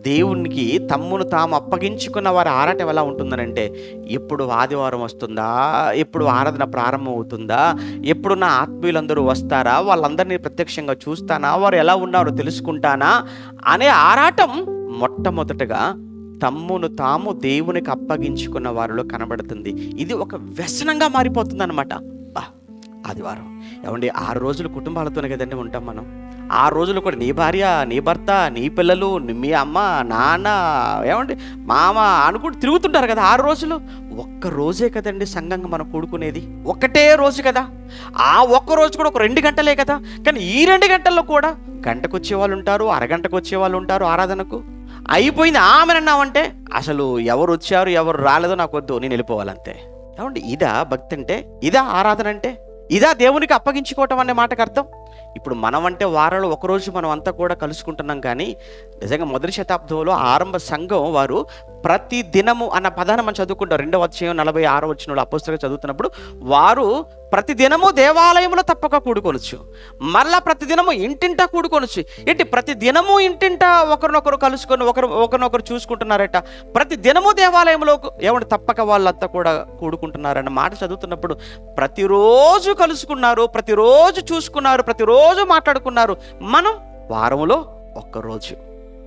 దేవునికి తమ్మును తాము అప్పగించుకున్న వారి ఆరాటం ఎలా ఉంటుందనంటే, ఎప్పుడు ఆదివారం వస్తుందా, ఎప్పుడు ఆరాధన ప్రారంభం అవుతుందా, ఎప్పుడు నా ఆత్మీయులందరూ వస్తారా, వాళ్ళందరినీ ప్రత్యక్షంగా చూస్తానా, వారు ఎలా ఉన్నారో తెలుసుకుంటానా అనే ఆరాటం మొట్టమొదటగా తమ్మును తాము దేవునికి అప్పగించుకున్న వారిలో కనబడుతుంది. ఇది ఒక వ్యసనంగా మారిపోతుంది అనమాట. ఆదివారం ఏమండి, 6 రోజులు కుటుంబాలతోనే కదండి ఉంటాం మనం. 6 రోజులు కూడా నీ భార్య, నీ భర్త, నీ పిల్లలు, మీ అమ్మ, నాన్న, ఏమండి మామ అనుకుంటూ తిరుగుతుంటారు కదా 6 రోజులు. ఒక్క రోజే కదండి సంఘంగా మనం కూడుకునేది, ఒక్కటే రోజు కదా. ఆ ఒక్క రోజు కూడా ఒక 2 గంటలే కదా. కానీ ఈ 2 గంటల్లో కూడా గంటకు వచ్చే వాళ్ళు ఉంటారు, అరగంటకు వచ్చే వాళ్ళు ఉంటారు. ఆరాధనకు అయిపోయింది ఆమెనన్నామంటే అసలు ఎవరు వచ్చారు ఎవరు రాలేదో నాకు వద్దు, నేను వెళ్ళిపోవాలంతే. ఏమండి, ఇదా భక్తి అంటే? ఇదా ఆరాధన అంటే? ఇదా దేవునికి అప్పగించుకోవటం అనే మాటకు అర్థం? ఇప్పుడు మనం అంటే వారంలో ఒకరోజు మనం అంతా కూడా కలుసుకుంటున్నాం. కానీ నిజంగా మొదటి శతాబ్దంలో ఆరంభ సంఘం వారు ప్రతి దినము అన్న పదాన్ని మనం చదువుకుంటాం. 2వ అధ్యాయం 46వ వచనంలో అపోస్తలుగా చదువుతున్నప్పుడు వారు ప్రతి దినము దేవాలయంలో తప్పక కూడుకొనొచ్చు, మళ్ళా ప్రతి దినము ఇంటింటా కూడుకొనొచ్చు. ఏంటి ప్రతి దినము ఇంటింటా ఒకరినొకరు కలుసుకొని ఒకరినొకరు చూసుకుంటున్నారట. ప్రతి దినము దేవాలయంలో ఏమంటే తప్పక వాళ్ళంతా కూడా కూడుకుంటున్నారన్న మాట చదువుతున్నప్పుడు ప్రతిరోజు కలుసుకున్నారు, ప్రతిరోజు చూసుకున్నారు, ప్రతిరోజు మాట్లాడుకున్నారు. మనం వారంలో ఒక్కరోజు